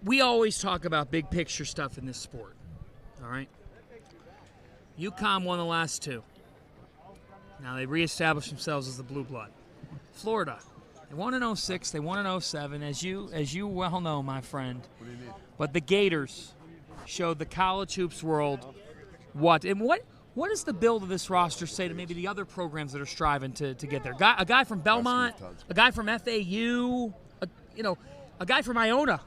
we always talk about big picture stuff in this sport, all right? UConn won the last two. Now they reestablished themselves as the blue blood. Florida, they won in 06, they won in 07, as you well know, my friend. What do you mean? But the Gators showed the college hoops world what does the build of this roster say to maybe the other programs that are striving to get there? A guy from Belmont, a guy from FAU, a guy from Iona.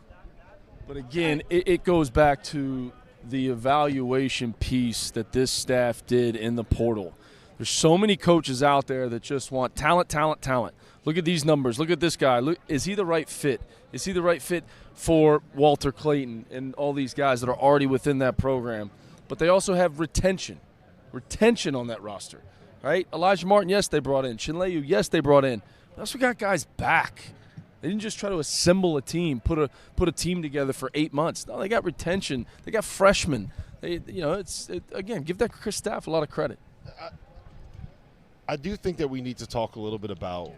But again, it goes back to the evaluation piece that this staff did in the portal. There's so many coaches out there that just want talent, talent, talent. Look at these numbers. Look at this guy. Look, is he the right fit? Is he the right fit for Walter Clayton and all these guys that are already within that program? But they also have retention on that roster, right? Elijah Martin, yes, they brought in. Chinleyu, yes, they brought in. They also got guys back. They didn't just try to assemble a team, put a team together for 8 months. No, they got retention. They got freshmen. Again, give that Chris Staff a lot of credit. I do think that we need to talk a little bit about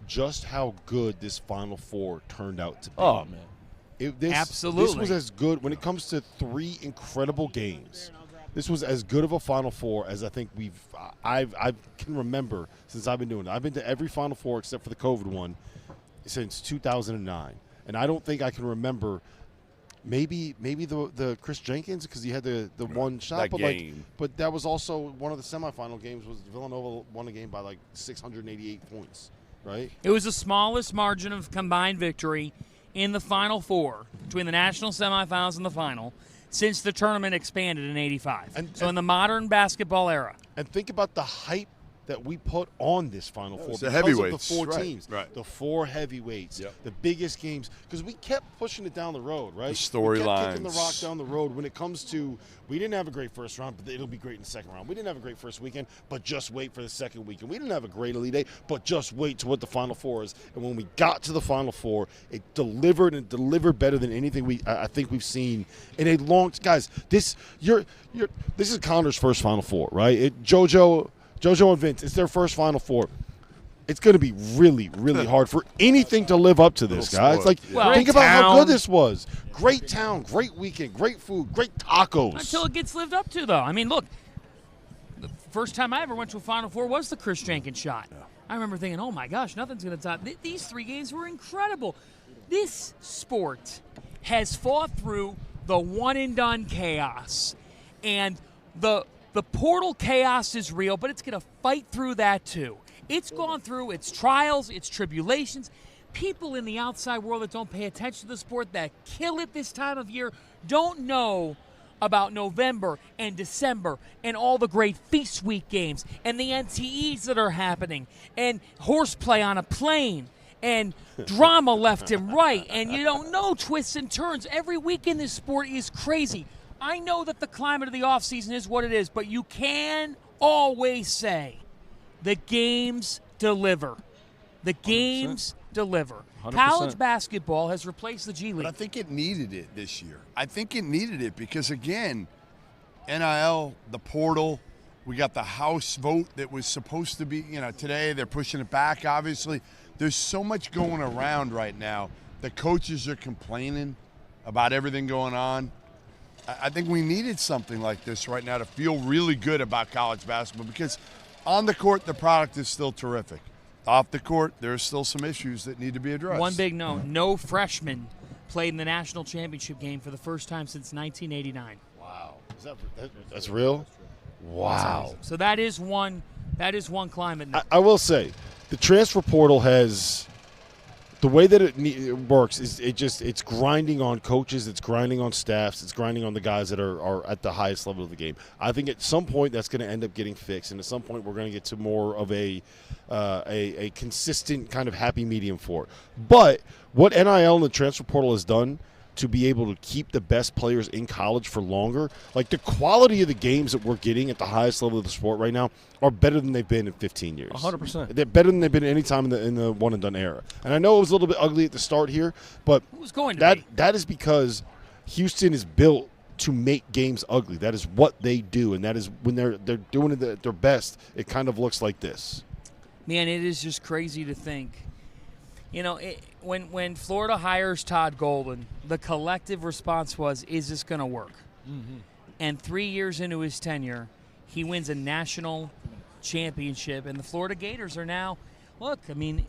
just how good this Final Four turned out to be. Oh, man. Absolutely. This was as good when it comes to 3 incredible games. This was as good of a Final Four as I think I can remember since I've been doing it. I've been to every Final Four except for the COVID one since 2009, and I don't think I can remember. Maybe the Chris Jenkins, because he had the one shot, but that was also one of the semifinal games. Was Villanova won a game by like 688 points, right? It was the smallest margin of combined victory in the Final Four between the national semifinals and the final since the tournament expanded in '85. So in the modern basketball era. And think about the hype that we put on this Final Four the because of the heavyweights. 4 teams, Right. The 4 heavyweights, the biggest games, because we kept pushing it down the road, right? The We kept kicking the storylines. rock down the road when it comes to we didn't have a great first round, but it'll be great in the second round. We didn't have a great first weekend, but just wait for the second weekend. We didn't have a great Elite Eight, but just wait to what the Final Four is. And when we got to the Final Four, it delivered and delivered better than anything I think we've seen in a long. Guys, this is Connor's first Final Four, right? JoJo and Vince, it's their first Final Four. It's going to be really, really hard for anything to live up to this, guys. Like, think about how good this was. Great town, great weekend, great food, great tacos. Until it gets lived up to, though. I mean, look, the first time I ever went to a Final Four was the Chris Jenkins shot. I remember thinking, oh, my gosh, nothing's going to top. These 3 games were incredible. This sport has fought through the one-and-done chaos, and the portal chaos is real, but it's going to fight through that too. It's gone through its trials, its tribulations. People in the outside world that don't pay attention to the sport, that kill it this time of year, don't know about November and December and all the great Feast Week games and the NTEs that are happening and horseplay on a plane and drama left and right, and you don't know twists and turns. Every week in this sport is crazy. I know that the climate of the offseason is what it is, but you can always say the games deliver. The games 100%. Deliver. 100%. College basketball has replaced the G League. But I think it needed it this year. I think it needed it because, again, NIL, the portal, we got the House vote that was supposed to be, today they're pushing it back, obviously. There's so much going around right now. The coaches are complaining about everything going on. I think we needed something like this right now to feel really good about college basketball because on the court, the product is still terrific. Off the court, there are still some issues that need to be addressed. One big note, no freshman played in the national championship game for the first time since 1989. Wow. That's real? Wow. So that is one climate. I will say, the transfer portal has – the way that it works is it's grinding on coaches, it's grinding on staffs, it's grinding on the guys that are at the highest level of the game. I think at some point that's going to end up getting fixed, and at some point we're going to get to more of a consistent kind of happy medium for it. But what NIL and the transfer portal has done to be able to keep the best players in college for longer, like the quality of the games that we're getting at the highest level of the sport right now are better than they've been in 15 years. 100%. They're better than they've been any time in the one and done era. And I know it was a little bit ugly at the start here, but that is because Houston is built to make games ugly. That is what they do, and that is when they're doing it at their best. It kind of looks like this. Man, it is just crazy to think. when Florida hires Todd Golden, the collective response was, is this going to work? Mm-hmm. And 3 years into his tenure, he wins a national championship, and the Florida Gators are now, look, I mean,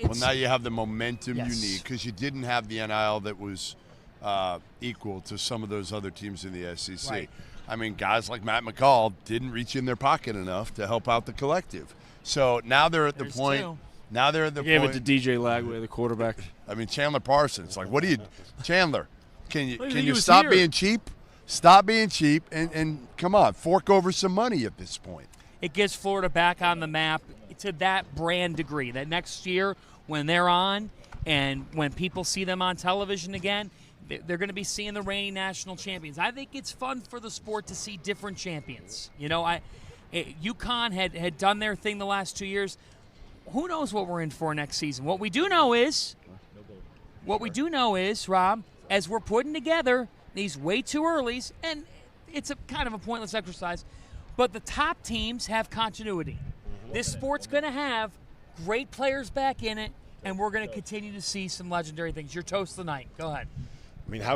well, now you have the momentum Yes. you need because you didn't have the NIL that was equal to some of those other teams in the SEC. Right. I mean, guys like Matt McCall didn't reach in their pocket enough to help out the collective. So now they're at the point. Two. Now they're at the Gave point. it to DJ Lagway, the quarterback. I mean, Chandler Parsons. Like, what do you, Chandler? Can Well, you he was stop here. being cheap? Stop being cheap and come on, fork over some money at this point. It gets Florida back on the map to that brand degree. That next year when they're on and when people see them on television again, they're going to be seeing the reigning national champions. I think it's fun for the sport to see different champions. UConn had done their thing the last 2 years. Who knows what we're in for next season? What we do know is, Rob, as we're putting together these way too earlys, and it's a kind of a pointless exercise, but the top teams have continuity. This sport's going to have great players back in it, and we're going to continue to see some legendary things. Your toast of the night. Go ahead. I mean, how